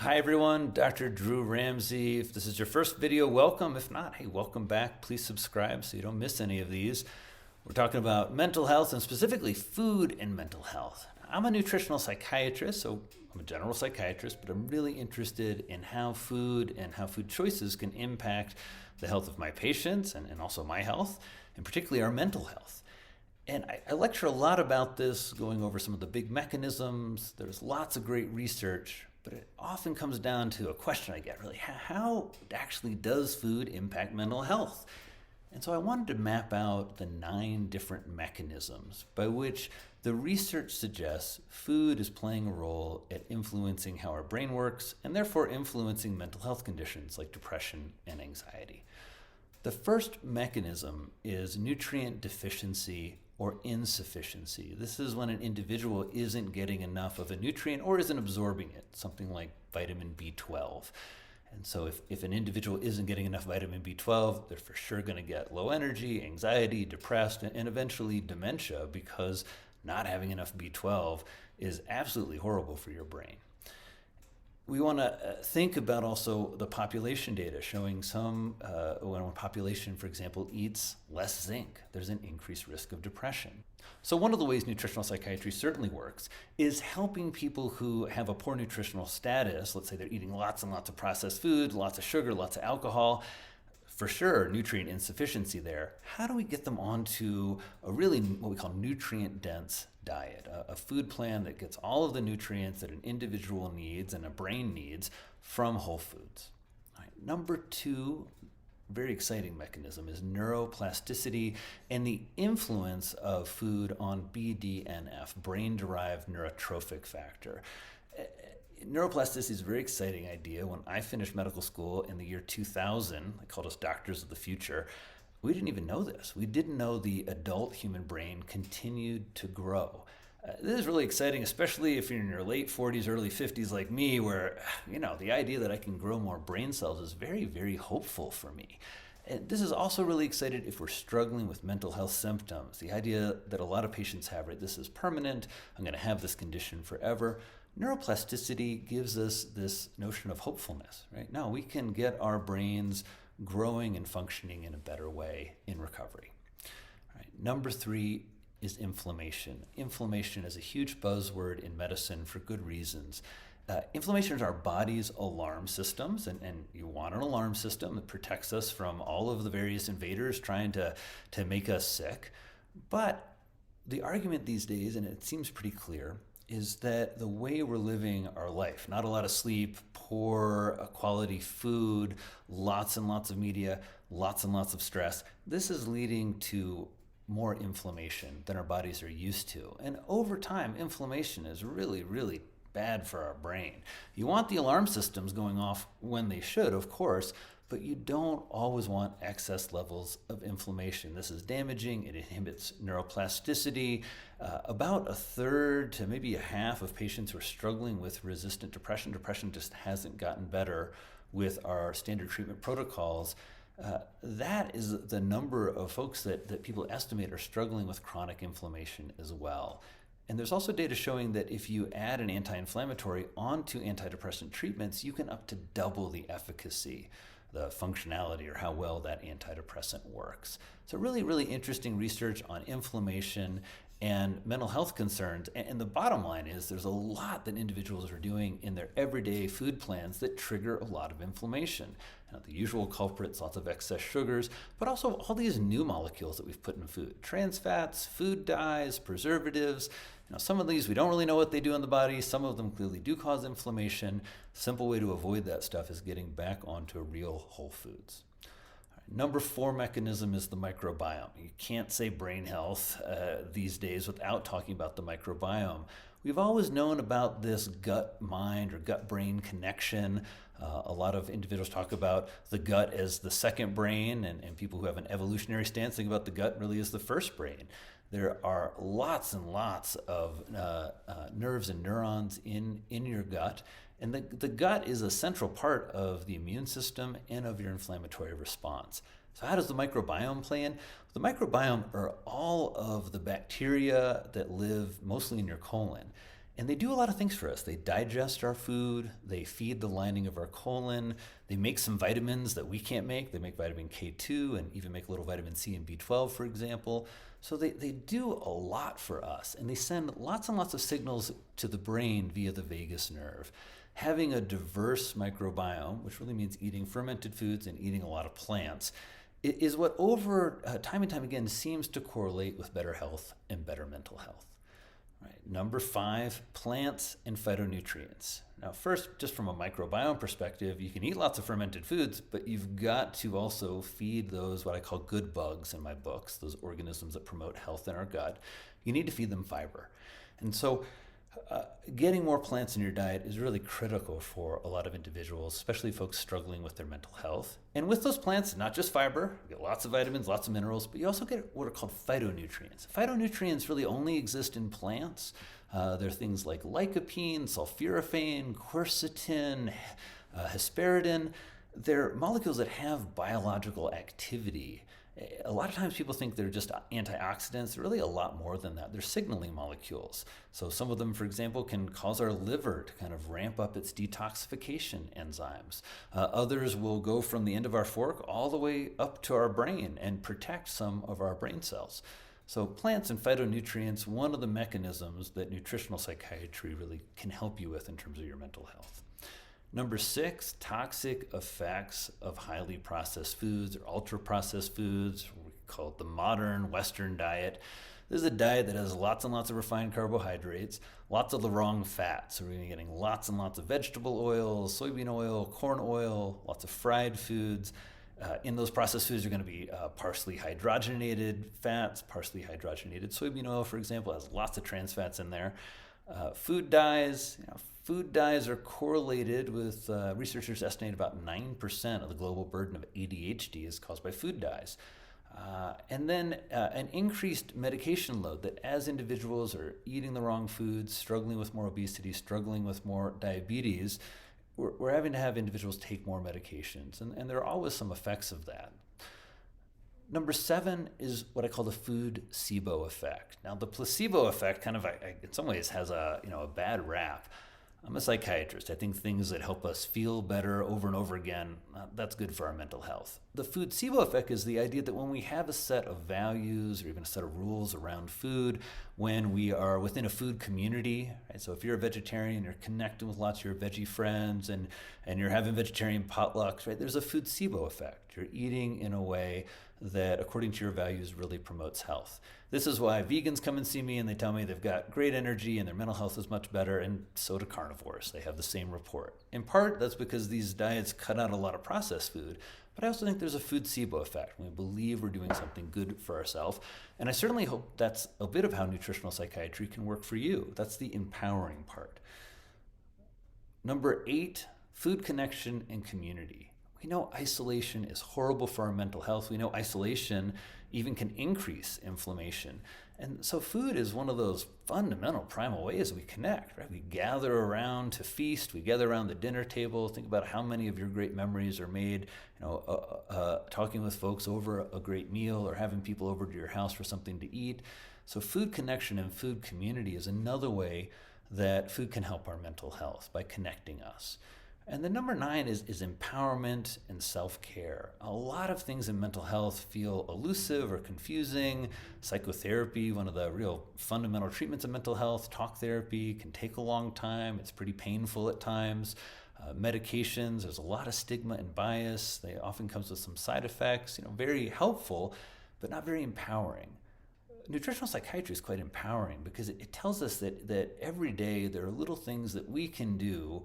Hi everyone, Dr. Drew Ramsey. If this is your first video, welcome. If not, hey, welcome back. Please subscribe so you don't miss any of these. We're talking about mental health and specifically food and mental health. I'm a nutritional psychiatrist, so I'm a general psychiatrist, but I'm really interested in how food and how food choices can impact the health of my patients and also my health, and particularly our mental health. And I lecture a lot about this, going over some of the big mechanisms. There's lots of great research, but it often comes down to a question I get, really, how actually does food impact mental health? And so I wanted to map out the 9 different mechanisms by which the research suggests food is playing a role at influencing how our brain works and therefore influencing mental health conditions like depression and anxiety. The first mechanism is nutrient deficiency or insufficiency. This is when an individual isn't getting enough of a nutrient or isn't absorbing it, something like vitamin B12. And so if an individual isn't getting enough vitamin B12, they're for sure going to get low energy, anxiety, depressed, and eventually dementia, because not having enough B12 is absolutely horrible for your brain. We want to think about also the population data showing when a population, for example, eats less zinc, there's an increased risk of depression. So one of the ways nutritional psychiatry certainly works is helping people who have a poor nutritional status. Let's say they're eating lots and lots of processed food, lots of sugar, lots of alcohol. For sure, nutrient insufficiency there. How do we get them onto a really what we call nutrient-dense diet, a food plan that gets all of the nutrients that an individual needs and a brain needs from whole foods? All right. Number 2, very exciting mechanism, is neuroplasticity and the influence of food on BDNF, brain-derived neurotrophic factor. Neuroplasticity is a very exciting idea. When I finished medical school in the year 2000, they called us doctors of the future. We didn't even know this. We didn't know the adult human brain continued to grow. This is really exciting, especially if you're in your late 40s, early 50s like me, where, the idea that I can grow more brain cells is very, very hopeful for me. And this is also really exciting if we're struggling with mental health symptoms. The idea that a lot of patients have, right, this is permanent, I'm going to have this condition forever. Neuroplasticity gives us this notion of hopefulness, right? Now we can get our brains growing and functioning in a better way in recovery. All right. Number 3 is inflammation. Inflammation is a huge buzzword in medicine for good reasons. Inflammation is our body's alarm systems, and you want an alarm system that protects us from all of the various invaders trying to make us sick. But the argument these days, and it seems pretty clear, is that the way we're living our life, not a lot of sleep, poor quality food, lots and lots of media, lots and lots of stress, this is leading to more inflammation than our bodies are used to. And over time, inflammation is really, really bad for our brain. You want the alarm systems going off when they should, of course, but you don't always want excess levels of inflammation. This is damaging. It inhibits neuroplasticity. About 1/3 to maybe 1/2 of patients who are struggling with resistant depression. Depression just hasn't gotten better with our standard treatment protocols. That is the number of folks that people estimate are struggling with chronic inflammation as well. And there's also data showing that if you add an anti-inflammatory onto antidepressant treatments, you can up to double the efficacy, the functionality, or how well that antidepressant works. So really, really interesting research on inflammation and mental health concerns. And the bottom line is there's a lot that individuals are doing in their everyday food plans that trigger a lot of inflammation. Now, the usual culprits, lots of excess sugars, but also all these new molecules that we've put in food. Trans fats, food dyes, preservatives. Some of these we don't really know what they do in the body. Some of them clearly do cause inflammation. Simple way to avoid that stuff is getting back onto real whole foods. Number 4 mechanism is the microbiome. You can't say brain health these days without talking about the microbiome. We've always known about this gut-mind or gut-brain connection. A lot of individuals talk about the gut as the second brain, and people who have an evolutionary stance think about the gut really as the first brain. There are lots and lots of nerves and neurons in your gut. And the gut is a central part of the immune system and of your inflammatory response. So how does the microbiome play in? The microbiome are all of the bacteria that live mostly in your colon. And they do a lot of things for us. They digest our food, they feed the lining of our colon, they make some vitamins that we can't make. They make vitamin K2 and even make a little vitamin C and B12, for example. So they do a lot for us, and they send lots and lots of signals to the brain via the vagus nerve. Having a diverse microbiome, which really means eating fermented foods and eating a lot of plants, is what over time and time again seems to correlate with better health and better mental health. Right. Number 5, plants and phytonutrients. Now, first, just from a microbiome perspective, you can eat lots of fermented foods, but you've got to also feed those, what I call good bugs in my books, those organisms that promote health in our gut. You need to feed them fiber. And so getting more plants in your diet is really critical for a lot of individuals, especially folks struggling with their mental health. And with those plants, not just fiber, you get lots of vitamins, lots of minerals, but you also get what are called phytonutrients. Phytonutrients really only exist in plants. They're things like lycopene, sulforaphane, quercetin, hesperidin. They're molecules that have biological activity. A lot of times people think they're just antioxidants. They're really a lot more than that. They're signaling molecules. So some of them, for example, can cause our liver to kind of ramp up its detoxification enzymes. Others will go from the end of our fork all the way up to our brain and protect some of our brain cells. So plants and phytonutrients, one of the mechanisms that nutritional psychiatry really can help you with in terms of your mental health. Number 6, toxic effects of highly processed foods or ultra-processed foods. We call it the modern Western diet. This is a diet that has lots and lots of refined carbohydrates, lots of the wrong fats. So we're going to be getting lots and lots of vegetable oils, soybean oil, corn oil, lots of fried foods. In those processed foods are going to be partially hydrogenated fats, partially hydrogenated soybean oil, for example, has lots of trans fats in there. Food dyes. Food dyes are correlated with, researchers estimate about 9% of the global burden of ADHD is caused by food dyes. And then an increased medication load that as individuals are eating the wrong foods, struggling with more obesity, struggling with more diabetes, we're having to have individuals take more medications. And there are always some effects of that. Number 7 is what I call the Food-cebo effect. Now, the placebo effect kind of, in some ways, has a bad rap. I'm a psychiatrist. I think things that help us feel better over and over again, that's good for our mental health. The Food-cebo effect is the idea that when we have a set of values or even a set of rules around food, when we are within a food community, right? So if you're a vegetarian, you're connecting with lots of your veggie friends and you're having vegetarian potlucks, right? There's a Food-cebo effect. You're eating in a way that, according to your values, really promotes health. This is why vegans come and see me and they tell me they've got great energy and their mental health is much better, and so do carnivores. They have the same report. In part, that's because these diets cut out a lot of processed food, but I also think there's a Food-cebo effect. We believe we're doing something good for ourselves, and I certainly hope that's a bit of how nutritional psychiatry can work for you. That's the empowering part. Number 8, food connection and community. We know isolation is horrible for our mental health. We know isolation even can increase inflammation. And so food is one of those fundamental primal ways we connect, right? We gather around to feast, we gather around the dinner table. Think about how many of your great memories are made, talking with folks over a great meal or having people over to your house for something to eat. So food connection and food community is another way that food can help our mental health by connecting us. And then number 9 is empowerment and self-care. A lot of things in mental health feel elusive or confusing. Psychotherapy, one of the real fundamental treatments of mental health, talk therapy can take a long time. It's pretty painful at times. Medications, there's a lot of stigma and bias. They often comes with some side effects, very helpful, but not very empowering. Nutritional psychiatry is quite empowering because it tells us that every day there are little things that we can do,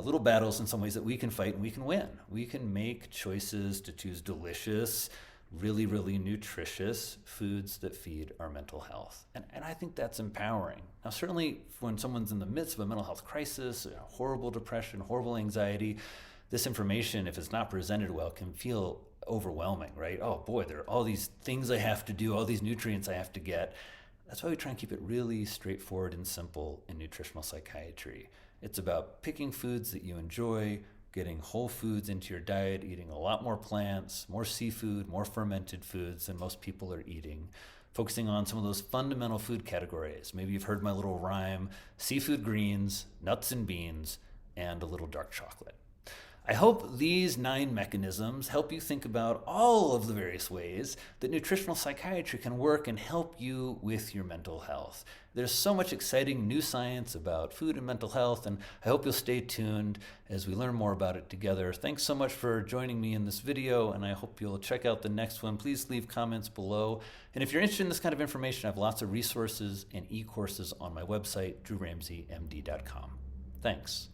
little battles in some ways that we can fight and we can win. We can make choices to choose delicious, really, really nutritious foods that feed our mental health. And I think that's empowering. Now, certainly when someone's in the midst of a mental health crisis, horrible depression, horrible anxiety, this information, if it's not presented well, can feel overwhelming, right? Oh boy, there are all these things I have to do, all these nutrients I have to get. That's why we try and keep it really straightforward and simple in nutritional psychiatry. It's about picking foods that you enjoy, getting whole foods into your diet, eating a lot more plants, more seafood, more fermented foods than most people are eating. focusing on some of those fundamental food categories. Maybe you've heard my little rhyme: seafood, greens, nuts and beans, and a little dark chocolate. I hope these 9 mechanisms help you think about all of the various ways that nutritional psychiatry can work and help you with your mental health. There's so much exciting new science about food and mental health, and I hope you'll stay tuned as we learn more about it together. Thanks so much for joining me in this video, and I hope you'll check out the next one. Please leave comments below. And if you're interested in this kind of information, I have lots of resources and e-courses on my website, drewramseymd.com. Thanks.